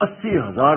80,000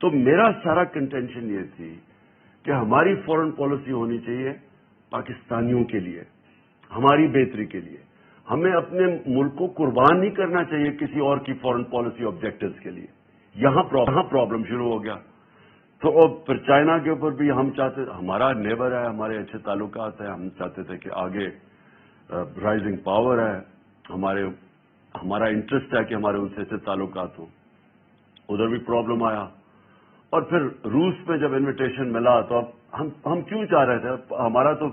تو میرا سارا کنٹینشن یہ تھی کہ ہماری فورن پالیسی ہونی چاہیے پاکستانیوں کے لیے، ہماری بہتری کے لیے. ہمیں اپنے ملک کو قربان نہیں کرنا چاہیے کسی اور کی فورن پالیسی آبجیکٹوز کے لیے. یہاں پرابلم شروع ہو گیا. تو پھر چائنا کے اوپر بھی ہم چاہتے، ہمارا نیبر ہے، ہمارے اچھے تعلقات ہیں، ہم چاہتے تھے کہ آگے رائزنگ پاور ہے، ہمارا انٹرسٹ ہے کہ ہمارے ان سے اچھے تعلقات ہوں. ادھر بھی پرابلم آیا. اور پھر روس میں جب انویٹیشن ملا تو اب ہم کیوں چاہ رہے تھے، ہمارا تو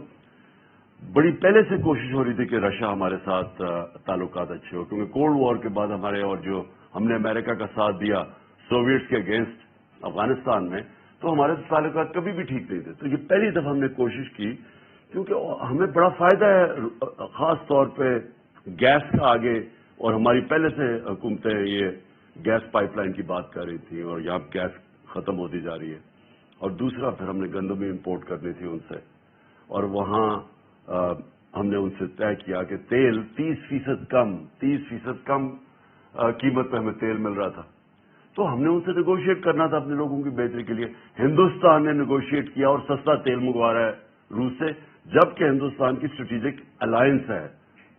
بڑی پہلے سے کوشش ہو رہی تھی کہ رشیا ہمارے ساتھ تعلقات اچھے ہو، کیونکہ کولڈ وار کے بعد ہمارے اور جو ہم نے امریکہ کا ساتھ دیا سوویٹس کے اگینسٹ افغانستان میں، تو ہمارے تعلقات کبھی بھی ٹھیک نہیں تھے. تو یہ پہلی دفعہ ہم نے کوشش کی، کیونکہ ہمیں بڑا فائدہ ہے خاص طور پہ گیس کا آگے، اور ہماری پہلے سے حکومتیں یہ گیس پائپ لائن کی بات کر رہی تھیں، اور یہاں گیس ختم ہوتی جا رہی ہے. اور دوسرا پھر ہم نے گندم امپورٹ کرنی تھی ان سے، اور وہاں ہم نے ان سے طے کیا کہ تیل 30% کم قیمت پہ ہمیں تیل مل رہا تھا. تو ہم نے ان سے نیگوشیٹ کرنا تھا اپنے لوگوں کی بہتری کے لیے. ہندوستان نے نیگوشیٹ کیا اور سستا تیل منگوا رہا ہے روس سے، جبکہ ہندوستان کی اسٹریٹجک الائنس ہے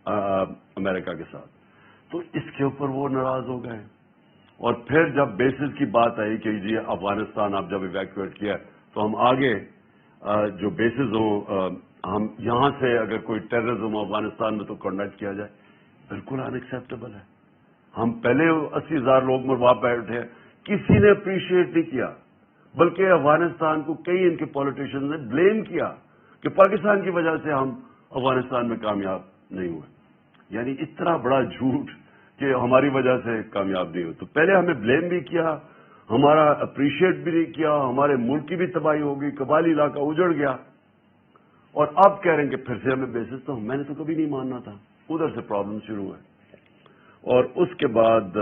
امریکہ کے ساتھ. تو اس کے اوپر وہ ناراض ہو گئے. اور پھر جب بیسز کی بات آئی کہ جی افغانستان آپ جب ایویکویٹ کیا تو ہم آگے جو بیسز ہوں، ہم یہاں سے اگر کوئی ٹیررزم افغانستان میں تو کنڈکٹ کیا جائے، بالکل ان ایکسیپٹیبل ہے. ہم پہلے 80,000 لوگ مروا بیٹھے، کسی نے اپریشیٹ نہیں کیا، بلکہ افغانستان کو کئی ان کے پولیٹیشین نے بلیم کیا کہ پاکستان کی وجہ سے ہم افغانستان میں کامیاب نہیں ہوئے. یعنی اتنا بڑا جھوٹ کہ ہماری وجہ سے کامیاب نہیں ہوئے. تو پہلے ہمیں بلیم بھی کیا، ہمارا اپریشیٹ بھی نہیں کیا، ہمارے ملک کی بھی تباہی ہو گئی، قبائلی علاقہ اجڑ گیا. اور اب کہہ رہے ہیں کہ پھر سے ہمیں بیسس، تو میں نے تو کبھی نہیں ماننا تھا. ادھر سے پرابلم شروع ہے. اور اس کے بعد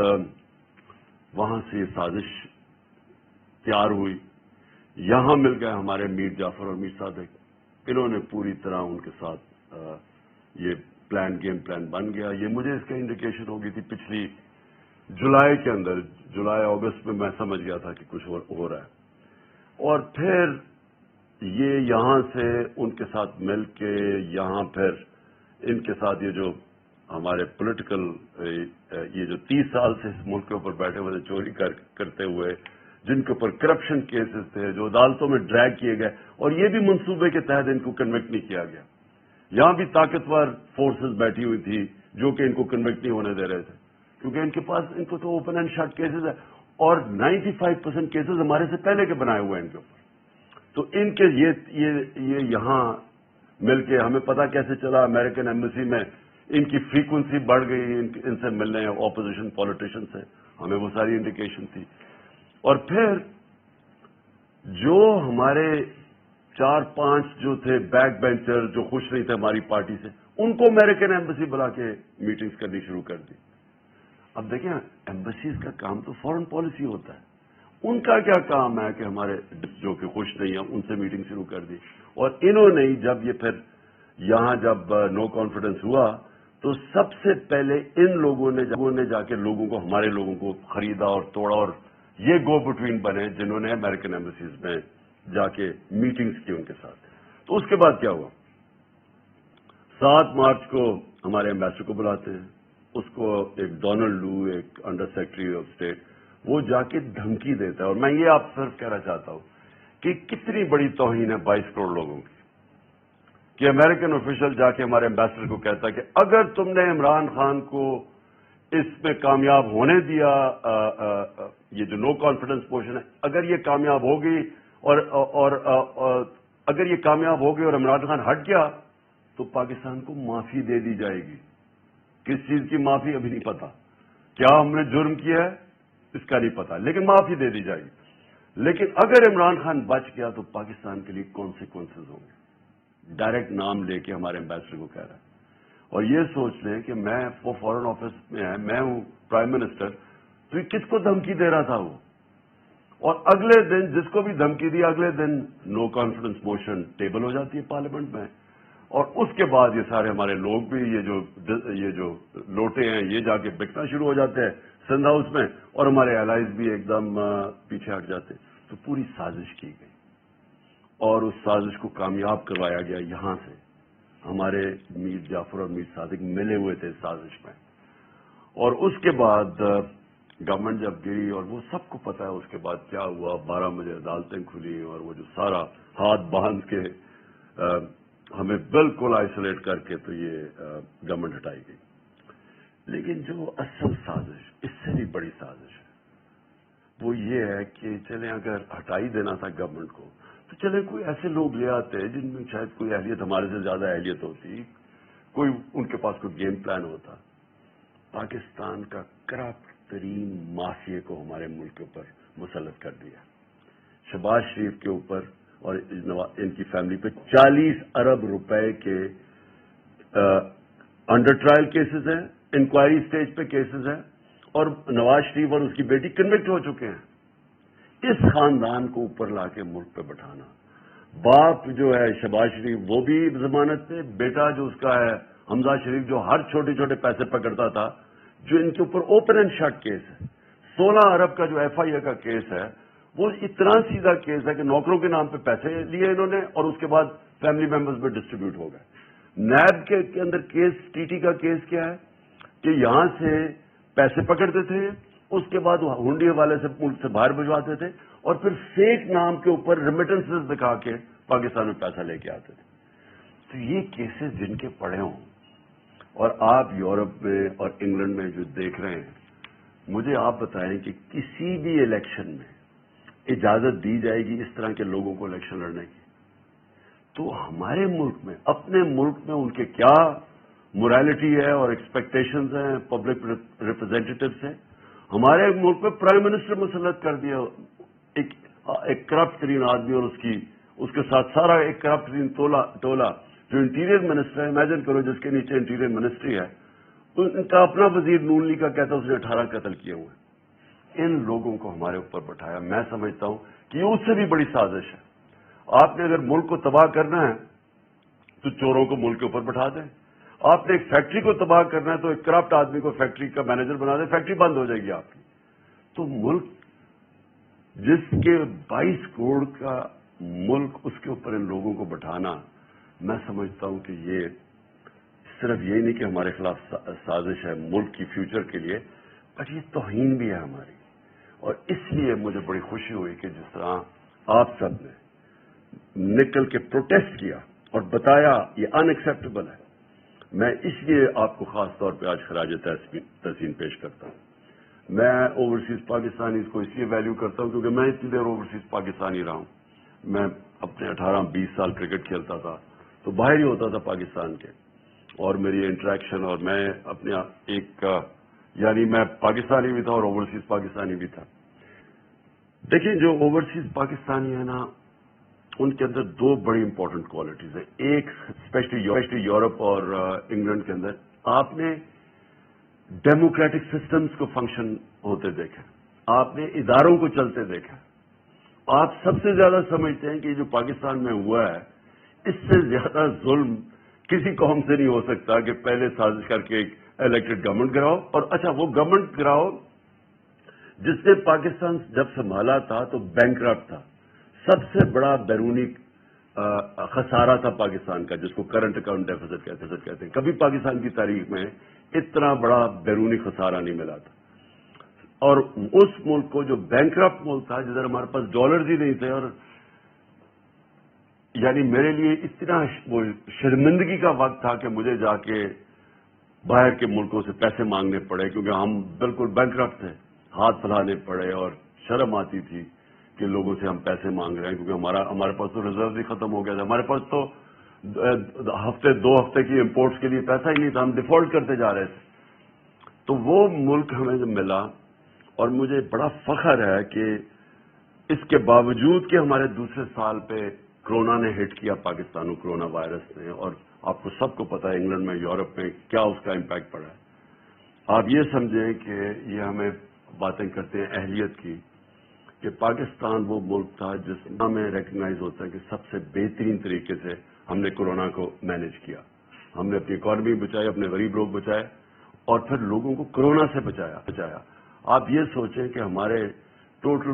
وہاں سے یہ سازش تیار ہوئی. یہاں مل گئے ہمارے میر جعفر اور میر صادق. انہوں نے پوری طرح ان کے ساتھ یہ گیم پلان بن گیا. یہ مجھے اس کا انڈیکیشن ہو گئی تھی پچھلی جولائی کے اندر، جولائی اگست میں میں سمجھ گیا تھا کہ کچھ ہو رہا ہے. اور پھر یہ یہاں سے ان کے ساتھ مل کے یہاں پھر ان کے ساتھ یہ جو ہمارے پولیٹیکل یہ جو 30 سال سے اس ملک کے اوپر بیٹھے ہوئے چوری کرتے ہوئے، جن کے اوپر کرپشن کیسز تھے جو عدالتوں میں ڈریگ کیے گئے، اور یہ بھی منصوبے کے تحت ان کو کنوکٹ نہیں کیا گیا. یہاں بھی طاقتور فورسز بیٹھی ہوئی تھی جو کہ ان کو کنوکٹ نہیں ہونے دے رہے تھے، کیونکہ ان کے پاس ان کو تو اوپن اینڈ شٹ کیسز ہے، اور 95% کیسز ہمارے سے پہلے کے بنائے ہوئے ہیں ان کے اوپر. تو ان کے یہ یہاں مل کے ہمیں پتا کیسے چلا، امریکن ایمبیسی میں ان کی فریکوینسی بڑھ گئی ان سے ملنے اپوزیشن پولیٹیشین سے، ہمیں وہ ساری انڈیکیشن تھی. اور پھر جو ہمارے 4-5 جو تھے بیک بینچر جو خوش نہیں تھے ہماری پارٹی سے، ان کو امریکن ایمبیسی بلا کے میٹنگز کرنی شروع کر دی. اب دیکھیں ایمبیسیز کا کام تو فورن پالیسی ہوتا ہے، ان کا کیا کام ہے کہ ہمارے جو کہ خوش نہیں ہیں ان سے میٹنگ شروع کر دی. اور انہوں نے جب یہ پھر یہاں جب نو کانفیڈنس ہوا تو سب سے پہلے ان لوگوں نے جا کے لوگوں کو، ہمارے لوگوں کو خریدا اور توڑا، اور یہ گو بٹوین بنے جنہوں نے امریکن ایمبیسیز میں جا کے میٹنگز کی ان کے ساتھ. تو اس کے بعد کیا ہوا، 7 مارچ کو ہمارے ایمبیسڈر کو بلاتے ہیں، اس کو ایک ڈونلڈ لو، ایک انڈر سیکرٹری آف اسٹیٹ، وہ جا کے دھمکی دیتا ہے. اور میں یہ آپ صرف کہنا چاہتا ہوں کہ کتنی بڑی توہین ہے 22 کروڑ لوگوں کی، کہ امریکن آفیشل جا کے ہمارے ایمبیسڈر کو کہتا ہے کہ اگر تم نے عمران خان کو اس میں کامیاب ہونے دیا، یہ جو نو کانفیڈنس موشن ہے، اگر یہ کامیاب ہوگی اور اگر یہ کامیاب ہوگی اور عمران خان ہٹ گیا تو پاکستان کو معافی دے دی جائے گی. کس چیز کی معافی ابھی نہیں پتا، کیا ہم نے جرم کیا ہے اس کا نہیں پتا، لیکن معافی دے دی جائے گی. لیکن اگر عمران خان بچ گیا تو پاکستان کے لیے کانسیکوینسز ہوں گے. ڈائریکٹ نام لے کے ہمارے ایمبیسڈر کو کہہ رہا ہے. اور یہ سوچ لیں کہ میں فورن آفس میں ہے، میں ہوں پرائم منسٹر، تو یہ کس کو دھمکی دے رہا تھا وہ. اور اگلے دن جس کو بھی دھمکی دی، اگلے دن نو کانفیڈنس موشن ٹیبل ہو جاتی ہے پارلیمنٹ میں. اور اس کے بعد یہ سارے ہمارے لوگ بھی یہ جو لوٹے ہیں یہ جا کے بکنا شروع ہو جاتے ہیں سندھ ہاؤس میں، اور ہمارے الائز بھی ایک دم پیچھے ہٹ جاتے ہیں. تو پوری سازش کی گئی اور اس سازش کو کامیاب کروایا گیا. یہاں سے ہمارے میر جعفر اور میر صادق ملے ہوئے تھے سازش میں. اور اس کے بعد گورنمنٹ جب گئی اور وہ سب کو پتا ہے اس کے بعد کیا ہوا. 12 بجے عدالتیں کھلی اور وہ جو سارا ہاتھ باندھ کے ہمیں بالکل آئسولیٹ کر کے تو یہ گورنمنٹ ہٹائی گئی. لیکن جو اصل سازش اس سے بھی بڑی سازش ہے وہ یہ ہے کہ چلیں اگر ہٹائی دینا تھا گورنمنٹ کو تو چلیں کوئی ایسے لوگ لے آتے جن میں شاید کوئی اہلیت ہمارے سے زیادہ اہلیت ہوتی, کوئی ان کے پاس کوئی گیم پلان ہوتا. پاکستان کا کرپٹ ترین مافیا کو ہمارے ملک کے اوپر مسلط کر دیا. شہباز شریف کے اوپر اور ان کی فیملی پہ 40 ارب روپے کے انڈر ٹرائل کیسز ہیں, انکوائری سٹیج پہ کیسز ہیں, اور نواز شریف اور اس کی بیٹی کنوکٹ ہو چکے ہیں. اس خاندان کو اوپر لا کے ملک پہ بٹھانا. باپ جو ہے شہباز شریف وہ بھی ضمانت پہ, بیٹا جو اس کا ہے حمزہ شریف جو ہر چھوٹے چھوٹے پیسے پکڑتا تھا, جو ان کے اوپر اوپن اینڈ شٹ کیس ہے. 16 ارب کا جو ایف آئی اے کا کیس ہے وہ اتنا سیدھا کیس ہے کہ نوکروں کے نام پہ پیسے لیے انہوں نے اور اس کے بعد فیملی ممبرز میں ڈسٹریبیوٹ ہو گئے. نیب کے اندر کیس, ٹی ٹی کا کیس کیا ہے کہ یہاں سے پیسے پکڑتے تھے, اس کے بعد ہنڈی حوالے سے ملک سے باہر بھجواتے تھے اور پھر فیک نام کے اوپر ریمیٹنسز دکھا کے پاکستان میں پیسہ لے کے آتے تھے. تو یہ کیسز جن کے پڑے ہوں اور آپ یورپ میں اور انگلینڈ میں جو دیکھ رہے ہیں, مجھے آپ بتائیں کہ کسی بھی الیکشن میں اجازت دی جائے گی اس طرح کے لوگوں کو الیکشن لڑنے کی؟ تو ہمارے ملک میں, اپنے ملک میں ان کے کیا مورالٹی ہے اور ایکسپیکٹیشنز ہیں پبلک ریپرزینٹیٹو سے. ہمارے ملک میں پرائم منسٹر مسلط کر دیا ایک کرپٹ ترین آدمی اور اس کے ساتھ سارا ایک کرپٹ ترین ٹولہ جو انٹیریئر منسٹر ہے. امیجن کرو جس کے نیچے انٹیریئر منسٹری ہے, ان کا اپنا وزیر نون لیگ کا کہتا ہے اس نے 18 قتل کیے ہوئے. ان لوگوں کو ہمارے اوپر بٹھایا. میں سمجھتا ہوں کہ یہ اس سے بھی بڑی سازش ہے. آپ نے اگر ملک کو تباہ کرنا ہے تو چوروں کو ملک کے اوپر بٹھا دیں. آپ نے ایک فیکٹری کو تباہ کرنا ہے تو ایک کرپٹ آدمی کو فیکٹری کا مینیجر بنا دیں, فیکٹری بند ہو جائے گی آپ کی. تو ملک جس کے 22 کروڑ کا ملک, اس کے اوپر ان لوگوں کو بٹھانا, میں سمجھتا ہوں کہ یہ صرف یہی نہیں کہ ہمارے خلاف سازش ہے ملک کی فیوچر کے لیے, بٹ یہ توہین بھی ہے ہماری. اور اس لیے مجھے بڑی خوشی ہوئی کہ جس طرح آپ سب نے نکل کے پروٹیسٹ کیا اور بتایا یہ ان ایکسیپٹیبل ہے. میں اس لیے آپ کو خاص طور پہ آج خراج تحسین پیش کرتا ہوں. میں اوورسیز پاکستانیز کو اس لیے ویلیو کرتا ہوں کیونکہ میں اتنی دیر اوورسیز پاکستانی رہا ہوں. میں اپنے 18-20 سال کرکٹ کھیلتا تھا تو باہر ہی ہوتا تھا پاکستان کے, اور میری انٹریکشن, اور میں اپنے ایک یعنی میں پاکستانی بھی تھا اور اوورسیز پاکستانی بھی تھا. دیکھیں جو اوورسیز پاکستانی ہے نا, ان کے اندر 2 بڑی امپورٹنٹ کوالٹیز ہیں. ایک اسپیشلی یورپ اور انگلینڈ کے اندر آپ نے ڈیموکریٹک سسٹمز کو فنکشن ہوتے دیکھا, آپ نے اداروں کو چلتے دیکھا. آپ سب سے زیادہ سمجھتے ہیں کہ جو پاکستان میں ہوا ہے اس سے زیادہ ظلم کسی قوم سے نہیں ہو سکتا کہ پہلے سازش کر کے ایک الیکٹڈ گورنمنٹ گراؤ, اور اچھا وہ گورنمنٹ گراؤ جس نے پاکستان جب سنبھالا تھا تو بینکرپٹ تھا. سب سے بڑا بیرونی خسارہ تھا پاکستان کا, جس کو کرنٹ اکاؤنٹ ڈیفیسٹ کہتے ہیں. کبھی پاکستان کی تاریخ میں اتنا بڑا بیرونی خسارہ نہیں ملا تھا. اور اس ملک کو جو بینکرپٹ ملک تھا, جدھر ہمارے پاس ڈالرز ہی نہیں تھے, اور یعنی میرے لیے اتنا وہ شرمندگی کا وقت تھا کہ مجھے جا کے باہر کے ملکوں سے پیسے مانگنے پڑے کیونکہ ہم بالکل بینکرپٹ تھے. ہاتھ پھیلانے پڑے اور شرم آتی تھی کہ لوگوں سے ہم پیسے مانگ رہے ہیں کیونکہ ہمارے پاس تو ریزرو ہی ختم ہو گیا تھا. ہمارے پاس تو 2 ہفتے کی امپورٹس کے لیے پیسہ ہی نہیں تھا, ہم ڈیفالٹ کرتے جا رہے تھے. تو وہ ملک ہمیں جب ملا, اور مجھے بڑا فخر ہے کہ اس کے باوجود کہ ہمارے دوسرے سال پہ کرونا نے ہٹ کیا پاکستان کو, کرونا وائرس نے, اور آپ کو سب کو پتا ہے انگلینڈ میں یورپ میں کیا اس کا امپیکٹ پڑا ہے. آپ یہ سمجھیں کہ یہ ہمیں باتیں کرتے ہیں اہلیت کی کہ پاکستان وہ ملک تھا جس میں ریکگنائز ہوتا ہے کہ سب سے بہترین طریقے سے ہم نے کرونا کو مینج کیا. ہم نے اپنی اکانومی بچائی, اپنے غریب لوگ بچائے, اور پھر لوگوں کو کرونا سے بچایا. آپ یہ سوچیں کہ ہمارے ٹوٹل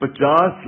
50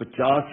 50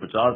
50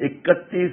31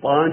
5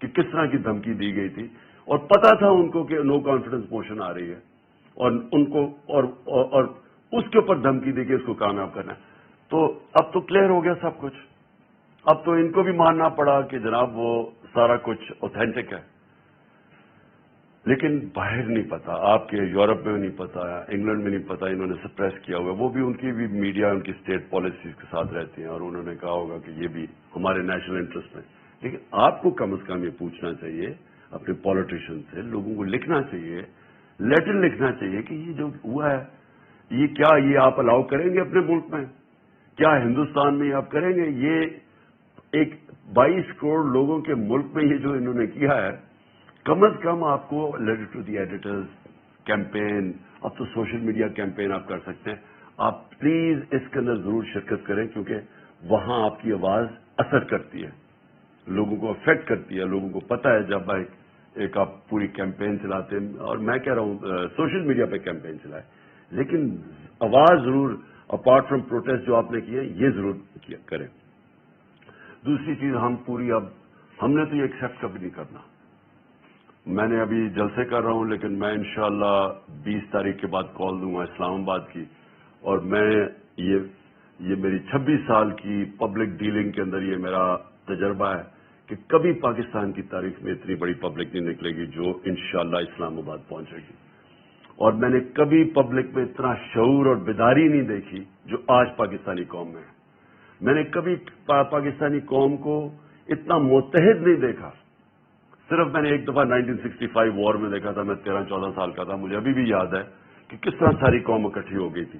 کہ کس طرح کی دھمکی دی گئی تھی، اور پتا تھا ان کو کہ نو کانفیڈنس موشن آ رہی ہے، اور ان کو اور اس کے اوپر دھمکی دے کے اس کو کامیاب کرنا ہے. تو اب تو کلیئر ہو گیا سب کچھ. اب تو ان کو بھی ماننا پڑا کہ جناب وہ سارا کچھ اوتھینٹک ہے، لیکن باہر نہیں پتا، آپ کے یورپ میں نہیں پتا، انگلینڈ میں نہیں پتا، انہوں نے سپریس کیا ہوگا. وہ بھی ان کی بھی میڈیا ان کی اسٹیٹ پالیسیز کے ساتھ رہتی ہیں، اور انہوں نے کہا ہوگا کہ یہ بھی ہمارے نیشنل انٹرسٹ میں. لیکن آپ کو کم از کم یہ پوچھنا چاہیے اپنے پالیٹیشین سے، لوگوں کو لکھنا چاہیے، لیٹر لکھنا چاہیے کہ یہ جو ہوا ہے یہ کیا یہ آپ الاؤ کریں گے اپنے ملک میں؟ کیا ہندوستان میں آپ کریں گے؟ یہ ایک 22 کروڑ لوگوں کے ملک میں یہ جو انہوں نے کیا ہے، کم از کم آپ کو letter to the editors campaign, اب تو سوشل میڈیا کیمپین آپ کر سکتے ہیں. آپ پلیز اس کے اندر ضرور شرکت کریں، کیونکہ وہاں آپ کی آواز اثر کرتی ہے، لوگوں کو افیکٹ کرتی ہے. لوگوں کو پتہ ہے جب ایک آپ پوری کیمپین چلاتے ہیں، اور میں کہہ رہا ہوں سوشل میڈیا پہ کیمپین چلائے، لیکن آواز ضرور اپارٹ فرام پروٹیسٹ جو آپ نے کی ہے یہ ضرور کریں. دوسری چیز ہم نے تو یہ ایکسیپٹ کبھی نہیں کرنا. میں نے ابھی جلسے کر رہا ہوں، لیکن میں انشاءاللہ 20 تاریخ کے بعد کال دوں گا اسلام آباد کی، اور میں یہ میری 26 سال کی پبلک ڈیلنگ کے اندر یہ میرا تجربہ ہے کہ کبھی پاکستان کی تاریخ میں اتنی بڑی پبلک نہیں نکلے گی جو انشاءاللہ اسلام آباد پہنچے گی. اور میں نے کبھی پبلک میں اتنا شعور اور بیداری نہیں دیکھی جو آج پاکستانی قوم میں ہے. میں نے کبھی پاکستانی قوم کو اتنا متحد نہیں دیکھا. صرف میں نے ایک دفعہ 1965 وار میں دیکھا تھا، میں 13-14 سال کا تھا، مجھے ابھی بھی یاد ہے کہ کس طرح ساری قوم اکٹھی ہو گئی تھی.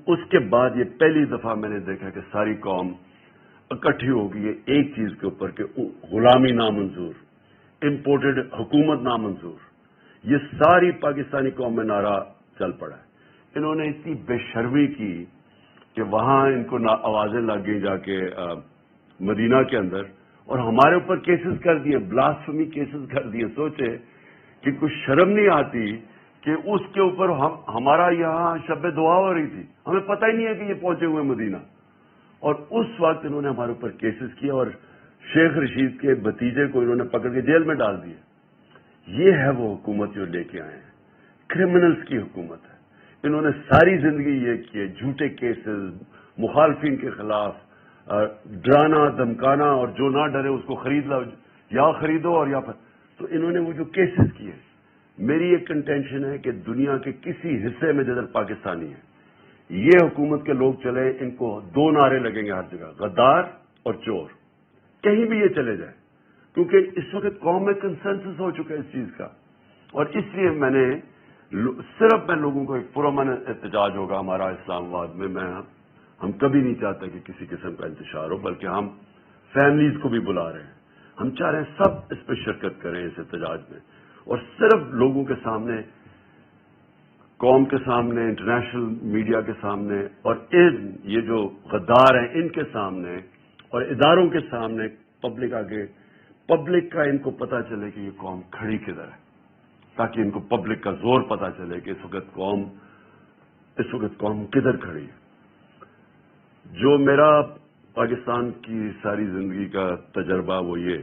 اس کے بعد یہ پہلی دفعہ میں نے دیکھا کہ ساری قوم اکٹھی ہو گئی ہے ایک چیز کے اوپر کہ غلامی نامنظور، امپورٹڈ حکومت نامنظور. یہ ساری پاکستانی قوم میں نعرہ چل پڑا ہے. انہوں نے اتنی بے شرمی کی کہ وہاں ان کو آوازیں لگ گئی جا کے مدینہ کے اندر، اور ہمارے اوپر کیسز کر دیے، بلاسفمی کیسز کر دیے. سوچے کہ کچھ شرم نہیں آتی کہ اس کے اوپر ہمارا یہاں شب دعا ہو رہی تھی، ہمیں پتہ ہی نہیں ہے کہ یہ پہنچے ہوئے مدینہ، اور اس وقت انہوں نے ہمارے اوپر کیسز کیا اور شیخ رشید کے بھتیجے کو انہوں نے پکڑ کے جیل میں ڈال دیا. یہ ہے وہ حکومت جو لے کے آئے ہیں، کرمنلز کی حکومت ہے. انہوں نے ساری زندگی یہ کیے، جھوٹے کیسز، مخالفین کے خلاف ڈرانا دھمکانا، اور جو نہ ڈرے اس کو خرید لو، یا خریدو اور یا تو انہوں نے وہ جو کیسز کیے. میری ایک کنٹینشن ہے کہ دنیا کے کسی حصے میں جدھر پاکستانی ہے یہ حکومت کے لوگ چلے، ان کو 2 نعرے لگیں گے ہر جگہ، غدار اور چور. کہیں بھی یہ چلے جائیں، کیونکہ اس وقت قوم میں کنسنسس ہو چکا ہے اس چیز کا. اور اس لیے میں لوگوں کو ایک پرامن احتجاج ہوگا ہمارا اسلام آباد میں. ہم کبھی نہیں چاہتے کہ کسی قسم کا انتشار ہو، بلکہ ہم فیملیز کو بھی بلا رہے ہیں. ہم چاہ رہے ہیں سب اس پہ شرکت کریں اس احتجاج میں، اور صرف لوگوں کے سامنے، قوم کے سامنے، انٹرنیشنل میڈیا کے سامنے، اور یہ جو غدار ہیں ان کے سامنے اور اداروں کے سامنے، پبلک کا ان کو پتہ چلے کہ یہ قوم کھڑی کدھر ہے، تاکہ ان کو پبلک کا زور پتہ چلے کہ اس وقت قوم کدھر کھڑی ہے. جو میرا پاکستان کی ساری زندگی کا تجربہ وہ یہ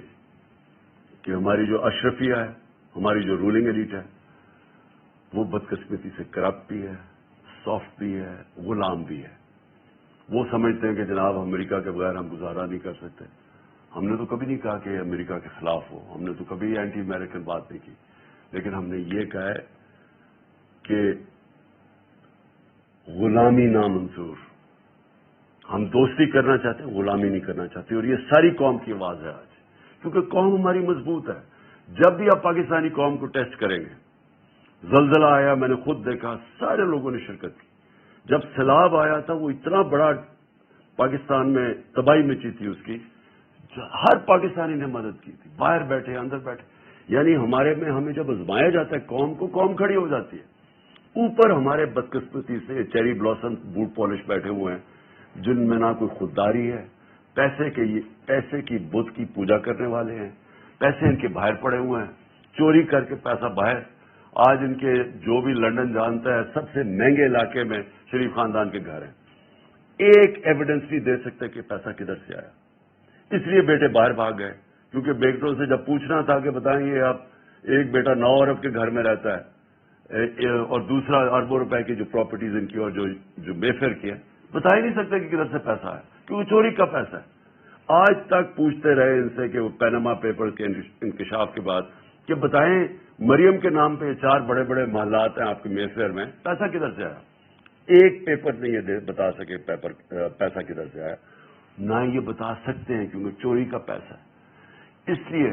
کہ ہماری جو اشرفیہ ہے، ہماری جو رولنگ ایلیٹ ہے، وہ بدقسمتی سے کرپٹ بھی ہے، سافٹ بھی ہے، غلام بھی ہے. وہ سمجھتے ہیں کہ جناب امریکہ کے بغیر ہم گزارا نہیں کر سکتے. ہم نے تو کبھی نہیں کہا کہ امریکہ کے خلاف ہو، ہم نے تو کبھی اینٹی امریکن بات نہیں کی، لیکن ہم نے یہ کہا ہے کہ غلامی نامنظور. ہم دوستی کرنا چاہتے ہیں، غلامی نہیں کرنا چاہتے، اور یہ ساری قوم کی آواز ہے آج، کیونکہ قوم ہماری مضبوط ہے. جب بھی آپ پاکستانی قوم کو ٹیسٹ کریں گے، زلزلہ آیا میں نے خود دیکھا، سارے لوگوں نے شرکت کی. جب سیلاب آیا تھا وہ اتنا بڑا پاکستان میں تباہی مچی تھی اس کی، ہر پاکستانی نے مدد کی تھی، باہر بیٹھے اندر بیٹھے. یعنی ہمیں جب آزمایا جاتا ہے قوم کھڑی ہو جاتی ہے. اوپر ہمارے بدقسمتی سے چیری بلاسم بوٹ پالش بیٹھے ہوئے ہیں جن میں نہ کوئی خودداری ہے، پیسے کی بت کی پوجا کرنے والے ہیں، پیسے ان کے باہر پڑے ہوئے ہیں، چوری کر کے پیسہ باہر. آج ان کے جو بھی لندن جانتا ہے سب سے مہنگے علاقے میں شریف خاندان کے گھر ہیں. ایک ایویڈنس نہیں دے سکتے کہ پیسہ کدھر سے آیا، اس لیے بیٹے باہر بھاگ گئے کیونکہ بیٹوں سے جب پوچھنا تھا کہ بتائیں گے آپ ایک بیٹا 9 ارب کے گھر میں رہتا ہے اور دوسرا اربوں روپے کی جو پراپرٹیز ان کی اور جو بے فیئر کی ہے، بتا ہی نہیں سکتے کہ کدھر سے پیسہ ہے، کیونکہ چوری کا پیسہ ہے. آج تک پوچھتے رہے ان سے کہ وہ پیناما پیپر کے انکشاف کے بعد کہ بتائیں مریم کے نام پہ 4 بڑے بڑے محلات ہیں آپ کے مے فیئر میں، پیسہ کدھر سے آیا؟ ایک پیپر نہیں یہ بتا سکے پیسہ کدھر سے آیا، نہ یہ بتا سکتے ہیں کیونکہ چوری کا پیسہ ہے. اس لیے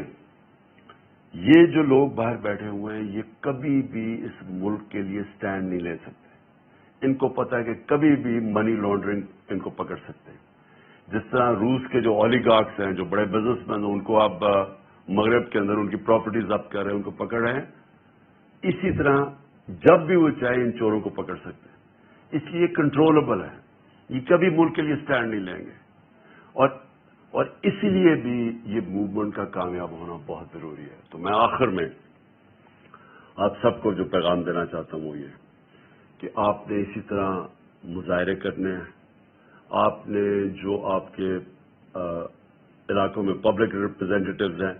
یہ جو لوگ باہر بیٹھے ہوئے ہیں یہ کبھی بھی اس ملک کے لیے سٹینڈ نہیں لے سکتے. ان کو پتا ہے کہ کبھی بھی منی لانڈرنگ ان کو پکڑ سکتے ہیں. جس طرح روس کے جو اولیگارکس ہیں، جو بڑے بزنس مین ہیں، ان کو آپ مغرب کے اندر ان کی پراپرٹی ضبط کر رہے ہیں، ان کو پکڑ رہے ہیں، اسی طرح جب بھی وہ چاہے ان چوروں کو پکڑ سکتے ہیں. اس لیے کنٹرولبل ہے، یہ کبھی ملک کے لیے سٹینڈ نہیں لیں گے. اور اسی لیے بھی یہ موومنٹ کا کامیاب ہونا بہت ضروری ہے. تو میں آخر میں آپ سب کو جو پیغام دینا چاہتا ہوں وہ یہ کہ آپ نے اسی طرح مظاہرے کرنے ہیں. آپ نے جو آپ کے علاقوں میں پبلک ریپرزینٹیٹیوز ہیں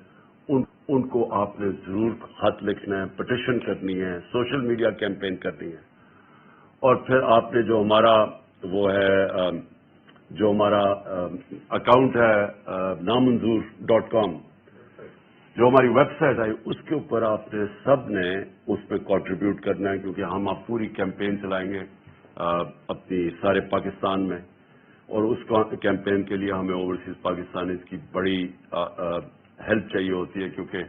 ان کو آپ نے ضرور خط لکھنا ہے، پٹیشن کرنی ہے، سوشل میڈیا کیمپین کرنی ہے. اور پھر آپ نے جو ہمارا وہ ہے جو ہمارا اکاؤنٹ ہے نامنظور.com، جو ہماری ویب سائٹ آئی، اس کے اوپر آپ نے سب نے اس پہ کنٹریبیوٹ کرنا ہے، کیونکہ ہم آپ پوری کیمپین چلائیں گے اپنی سارے پاکستان میں. اور اس کیمپین کے لیے ہمیں اوورسیز پاکستانیز کی بڑی ہیلپ چاہیے ہوتی ہے، کیونکہ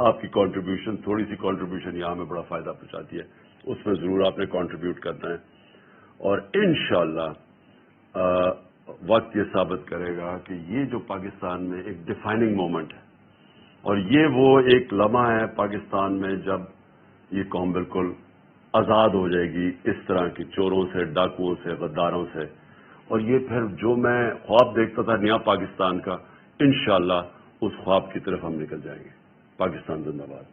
آپ کی کنٹریبیوشن، تھوڑی سی کنٹریبیوشن یہاں ہمیں بڑا فائدہ پہنچاتی ہے. اس میں ضرور آپ نے کنٹریبیوٹ کرنا ہے. اور انشاءاللہ وقت یہ ثابت کرے گا کہ یہ جو پاکستان میں ایک ڈیفائننگ مومنٹ ہے، اور یہ وہ ایک لمحہ ہے پاکستان میں جب یہ قوم بالکل آزاد ہو جائے گی اس طرح کی چوروں سے، ڈاکوؤں سے، غداروں سے. اور یہ پھر جو میں خواب دیکھتا تھا نیا پاکستان کا، انشاءاللہ اس خواب کی طرف ہم نکل جائیں گے. پاکستان زندہ باد.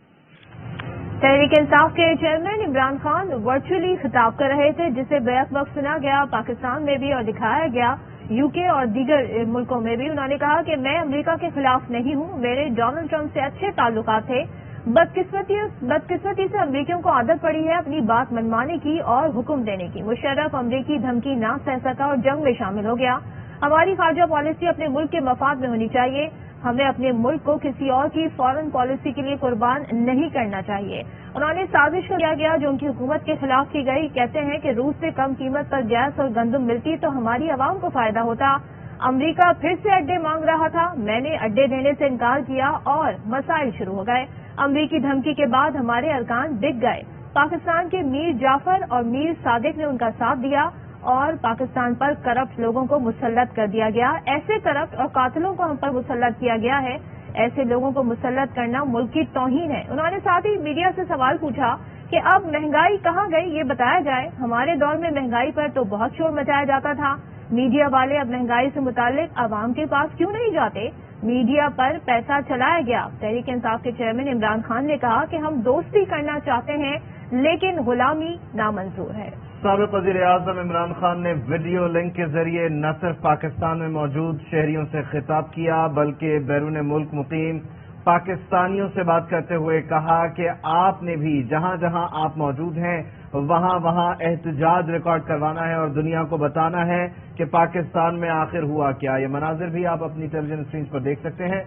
تحریک انصاف کے چیئرمین عمران خان ورچولی خطاب کر رہے تھے، جسے بیک وقت سنا گیا پاکستان میں بھی اور دکھایا گیا یو کے اور دیگر ملکوں میں بھی. انہوں نے کہا کہ میں امریکہ کے خلاف نہیں ہوں، میرے ڈونلڈ ٹرمپ سے اچھے تعلقات تھے. بدقسمتی سے امریکیوں کو عادت پڑی ہے اپنی بات منوانے کی اور حکم دینے کی. مشرف امریکی دھمکی نہ سہ سکا اور جنگ میں شامل ہو گیا. ہماری خارجہ پالیسی اپنے ملک کے مفاد میں ہونی چاہیے. ہمیں اپنے ملک کو کسی اور کی فورن پالیسی کے لیے قربان نہیں کرنا چاہیے. انہوں نے سازش کیا گیا جو ان کی حکومت کے خلاف کی گئی. کہتے ہیں کہ روس سے کم قیمت پر گیس اور گندم ملتی تو ہماری عوام کو فائدہ ہوتا. امریکہ پھر سے اڈے مانگ رہا تھا، میں نے اڈے دینے سے انکار کیا اور مسائل شروع ہو گئے. امریکی دھمکی کے بعد ہمارے ارکان بک گئے. پاکستان کے میر جعفر اور میر صادق نے ان کا ساتھ دیا اور پاکستان پر کرپٹ لوگوں کو مسلط کر دیا گیا. ایسے کرپٹ اور قاتلوں کو ہم پر مسلط کیا گیا ہے. ایسے لوگوں کو مسلط کرنا ملک کی توہین ہے. انہوں نے ساتھ ہی میڈیا سے سوال پوچھا کہ اب مہنگائی کہاں گئی، یہ بتایا جائے. ہمارے دور میں مہنگائی پر تو بہت شور مچایا جاتا تھا. میڈیا والے اب مہنگائی سے متعلق عوام کے پاس کیوں نہیں جاتے؟ میڈیا پر پیسہ چلایا گیا. تحریک انصاف کے چیئرمین عمران خان نے کہا کہ ہم دوستی کرنا چاہتے ہیں لیکن غلامی نامنظور ہے. سابق وزیر اعظم عمران خان نے ویڈیو لنک کے ذریعے نہ صرف پاکستان میں موجود شہریوں سے خطاب کیا بلکہ بیرون ملک مقیم پاکستانیوں سے بات کرتے ہوئے کہا کہ آپ نے بھی جہاں جہاں آپ موجود ہیں وہاں وہاں احتجاج ریکارڈ کروانا ہے اور دنیا کو بتانا ہے کہ پاکستان میں آخر ہوا کیا. یہ مناظر بھی آپ اپنی ٹیلی ویژن اسکرین پر دیکھ سکتے ہیں.